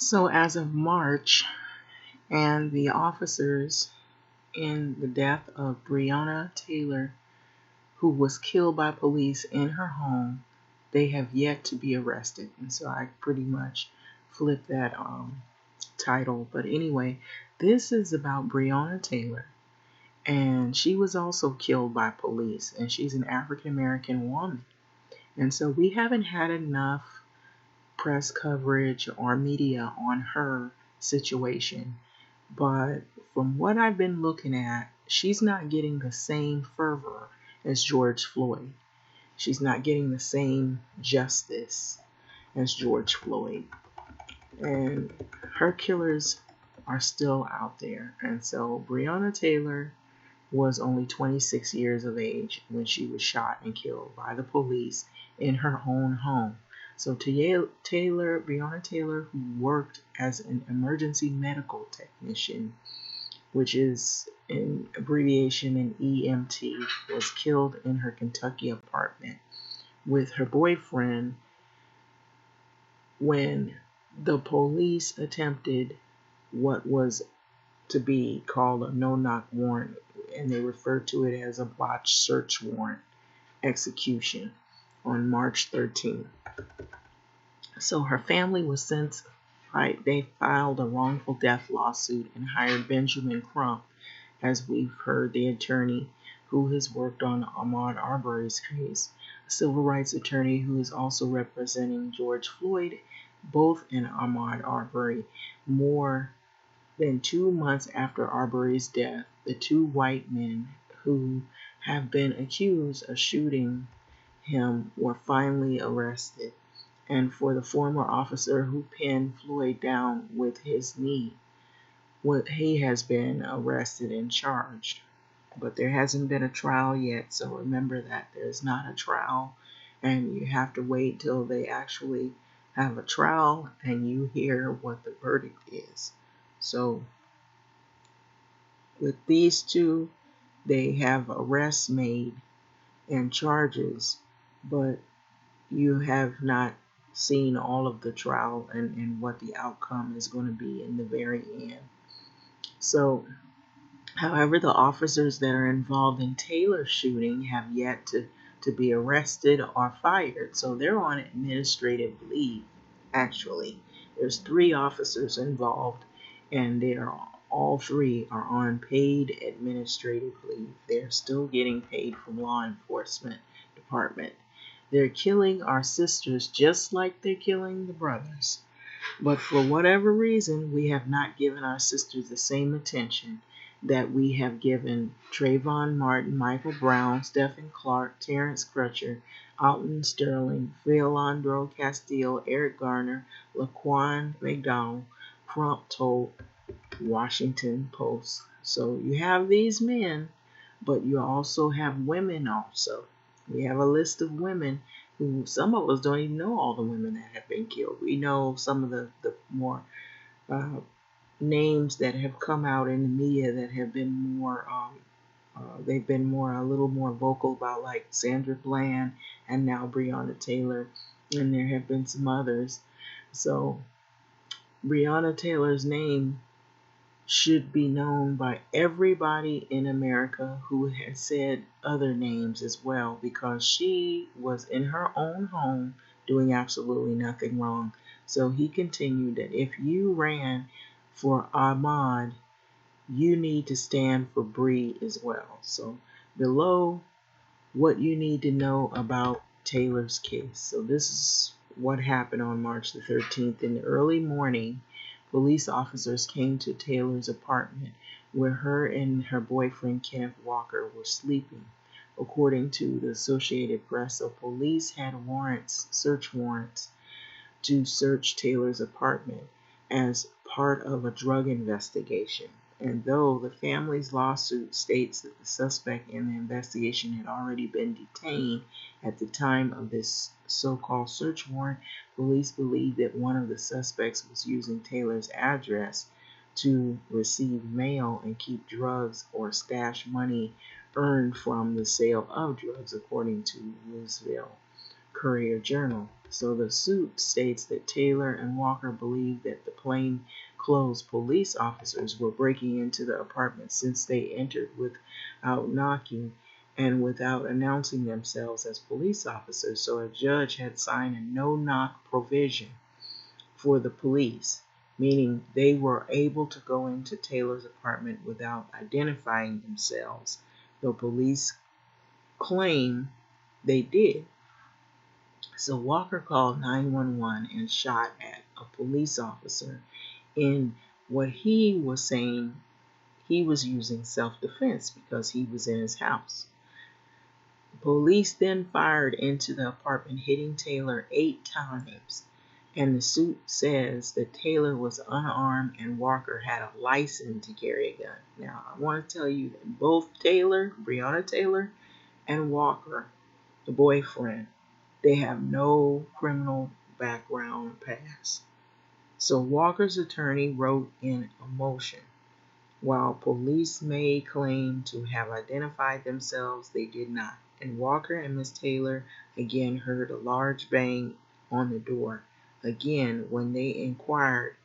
So, as of March, and the officers in the death of Breonna Taylor, who was killed by police in her home, they have yet to be arrested. And so I pretty much flipped that title. But anyway, this is about Breonna Taylor. And she was also killed by police. And she's an African American woman. And so we haven't had enough press coverage or media on her situation. But from what I've been looking at, she's not getting the same fervor as George Floyd. She's not getting the same justice as George Floyd. And her killers are still out there. And so Breonna Taylor was only 26 years of age when she was shot and killed by the police in her own home. So Breonna Taylor, who worked as an emergency medical technician, which is an abbreviation in EMT, was killed in her Kentucky apartment with her boyfriend when the police attempted what was to be called a no-knock warrant, and they referred to it as a botched search warrant execution on March 13th. So her family was sent, right, they filed a wrongful death lawsuit and hired Benjamin Crump, as we've heard, the attorney who has worked on Ahmaud Arbery's case, a civil rights attorney who is also representing George Floyd, both in Ahmaud Arbery. More than 2 months after Arbery's death, the two white men who have been accused of shooting him were finally arrested. And for the former officer who pinned Floyd down with his knee, he has been arrested and charged. But there hasn't been a trial yet, so remember that there's not a trial, and you have to wait till they actually have a trial and you hear what the verdict is. So with these two, they have arrests made and charges, but you have not seen all of the trial and what the outcome is going to be in the very end. So, however, the officers that are involved in Taylor's shooting have yet to be arrested or fired. So they're on administrative leave, actually. There's 3 officers involved, and all 3 are on paid administrative leave. They're still getting paid from law enforcement department. They're killing our sisters just like they're killing the brothers. But for whatever reason, we have not given our sisters the same attention that we have given Trayvon Martin, Michael Brown, Stephen Clark, Terrence Crutcher, Alton Sterling, Philando Castile, Eric Garner, Laquan McDonald, Crump told Washington Post. So you have these men, but you also have women also. We have a list of women who some of us don't even know all the women that have been killed. We know some of the more names that have come out in the media that have been more, they've been more, a little more vocal about, like Sandra Bland and now Breonna Taylor, and there have been some others. So Breonna Taylor's name should be known by everybody in America who has said other names as well, because she was in her own home doing absolutely nothing wrong. So he continued that if you ran for Ahmaud, you need to stand for Bree as well. So below, what you need to know about Taylor's case. So this is what happened on March the 13th. In the early morning, police officers came to Taylor's apartment where her and her boyfriend Kenneth Walker were sleeping, according to the Associated Press. So police had warrants, search warrants, to search Taylor's apartment as part of a drug investigation. And though the family's lawsuit states that the suspect in the investigation had already been detained at the time of this so-called search warrant, police believe that one of the suspects was using Taylor's address to receive mail and keep drugs or stash money earned from the sale of drugs, according to Louisville Courier-Journal. So the suit states that Taylor and Walker believed that the plainclothes police officers were breaking into the apartment since they entered without knocking and without announcing themselves as police officers. So a judge had signed a no-knock provision for the police, meaning they were able to go into Taylor's apartment without identifying themselves, though police claim they did. So Walker called 911 and shot at a police officer in what he was saying he was using self-defense because he was in his house. Police then fired into the apartment, hitting Taylor 8 times. And the suit says that Taylor was unarmed and Walker had a license to carry a gun. Now, I want to tell you that both Taylor, Breonna Taylor, and Walker, the boyfriend, they have no criminal background past. So Walker's attorney wrote in a motion, while police may claim to have identified themselves, they did not. And Walker and Miss Taylor again heard a large bang on the door. Again, when they inquired,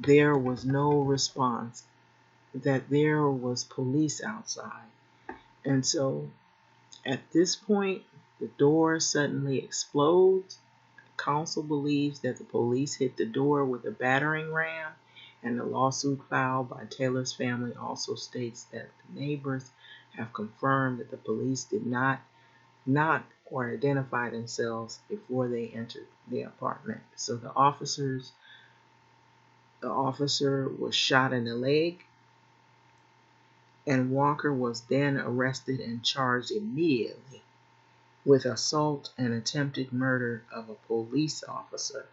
there was no response, that there was police outside. And so at this point, the door suddenly explodes. Counsel believes that the police hit the door with a battering ram, and the lawsuit filed by Taylor's family also states that the neighbors have confirmed that the police did not knock or identify themselves before they entered the apartment. So the officer was shot in the leg, and Walker was then arrested and charged immediately with assault and attempted murder of a police officer.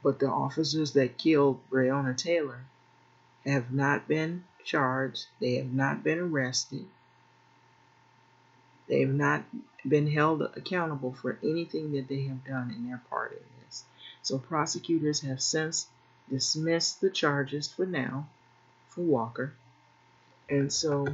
But the officers that killed Breonna Taylor have not been charged. They have not been arrested. They have not been held accountable for anything that they have done in their part in this. So prosecutors have since dismissed the charges for now for Walker. And so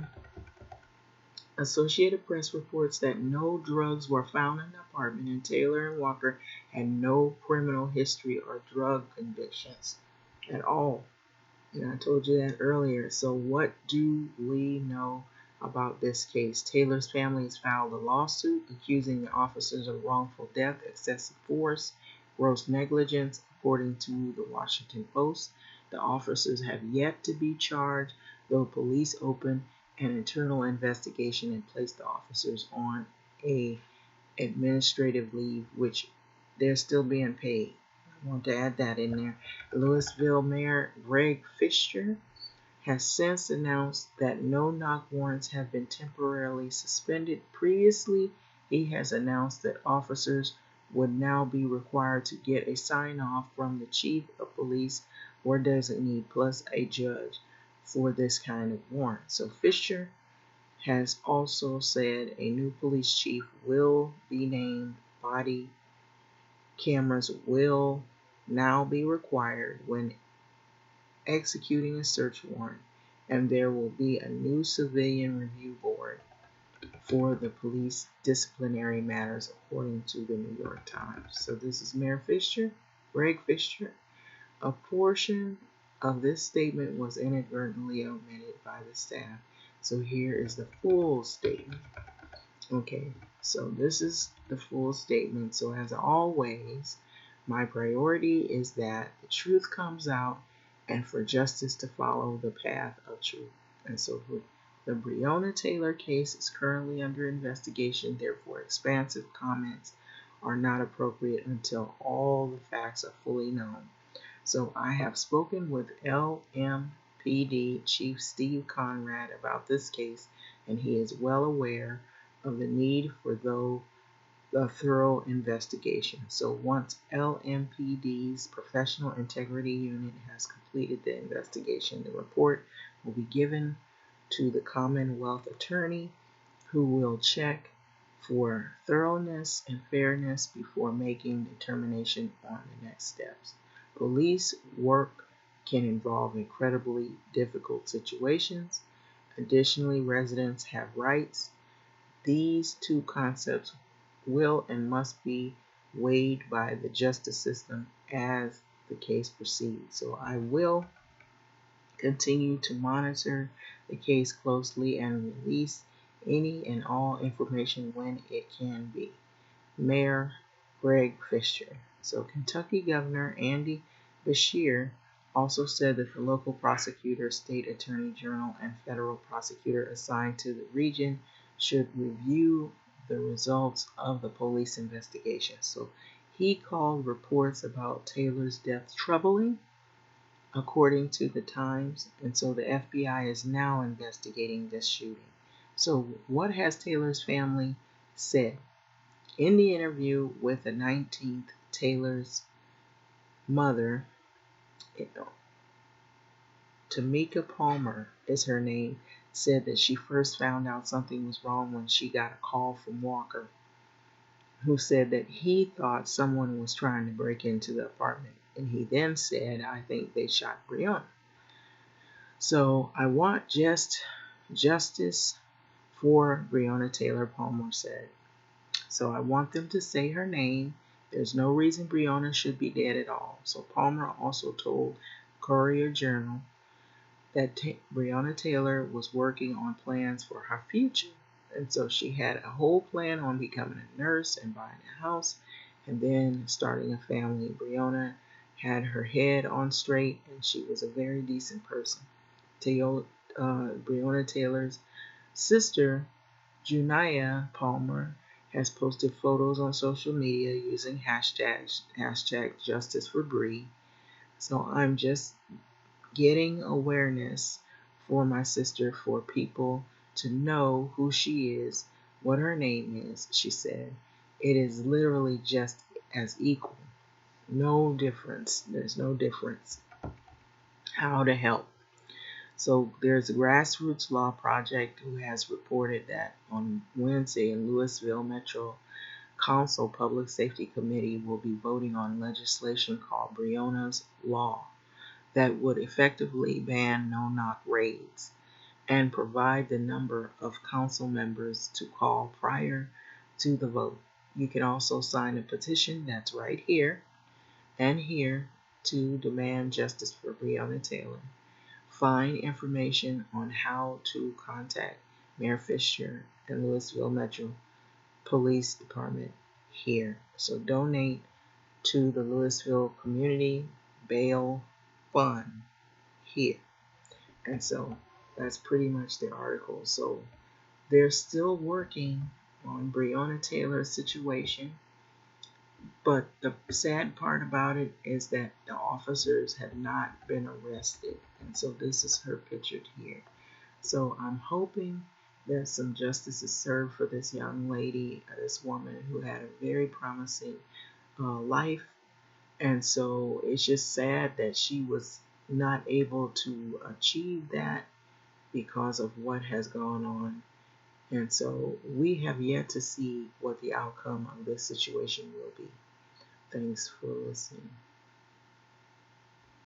Associated Press reports that no drugs were found in the apartment, and Taylor and Walker had no criminal history or drug convictions at all. And I told you that earlier. So what do we know about this case? Taylor's family has filed a lawsuit accusing the officers of wrongful death, excessive force, gross negligence, according to the Washington Post. The officers have yet to be charged, though police opened an internal investigation and placed the officers on a administrative leave, which they're still being paid. I want to add that in there. Louisville Mayor Greg Fisher has since announced that no-knock warrants have been temporarily suspended. Previously, he has announced that officers would now be required to get a sign-off from the chief of police or designee plus a judge for this kind of warrant. So Fisher has also said a new police chief will be named. Body cameras will now be required when executing a search warrant, and there will be a new civilian review board for the police disciplinary matters, according to the New York Times. So this is Mayor Fisher, Greg Fisher. A portion of this statement was inadvertently omitted by the staff. So here is the full statement. Okay, so this is the full statement. So as always, my priority is that the truth comes out and for justice to follow the path of truth. And so the Breonna Taylor case is currently under investigation. Therefore, expansive comments are not appropriate until all the facts are fully known. So I have spoken with LMPD Chief Steve Conrad about this case, and he is well aware of the need for a thorough investigation. So once LMPD's Professional Integrity Unit has completed the investigation, the report will be given to the Commonwealth Attorney, who will check for thoroughness and fairness before making determination on the next steps. Police work can involve incredibly difficult situations. Additionally, residents have rights. These two concepts will and must be weighed by the justice system as the case proceeds. So I will continue to monitor the case closely and release any and all information when it can be. Mayor Greg Fisher. So Kentucky Governor Andy Beshear also said that the local prosecutor, state attorney general, and federal prosecutor assigned to the region should review the results of the police investigation. So he called reports about Taylor's death troubling, according to the Times, and so the FBI is now investigating this shooting. So what has Taylor's family said? In the interview with the 19th, Taylor's mother, Tamika Palmer is her name, said that she first found out something was wrong when she got a call from Walker, who said that he thought someone was trying to break into the apartment. And he then said, I think they shot Breonna. So I want justice for Breonna Taylor, Palmer said. So I want them to say her name. There's no reason Breonna should be dead at all. So Palmer also told Courier-Journal that Breonna Taylor was working on plans for her future. And so she had a whole plan on becoming a nurse and buying a house and then starting a family. Breonna had her head on straight and she was a very decent person. Breonna Taylor's sister, Junaya Palmer, has posted photos on social media using hashtag Justice for Bree. So I'm just getting awareness for my sister, for people to know who she is, what her name is, she said. It is literally just as equal. No difference. There's no difference. How to help. So there's a grassroots law project who has reported that on Wednesday in Louisville Metro Council Public Safety Committee will be voting on legislation called Breonna's Law that would effectively ban no-knock raids and provide the number of council members to call prior to the vote. You can also sign a petition that's right here and here to demand justice for Breonna Taylor. Find information on how to contact Mayor Fisher and Louisville Metro Police Department here. So donate to the Louisville Community Bail Fund here. And so that's pretty much the article. So they're still working on Breonna Taylor's situation. But the sad part about it is that the officers have not been arrested. And so this is her pictured here. So I'm hoping that some justice is served for this young lady, this woman who had a very promising life. And so it's just sad that she was not able to achieve that because of what has gone on. And so we have yet to see what the outcome of this situation will be. Thanks for listening.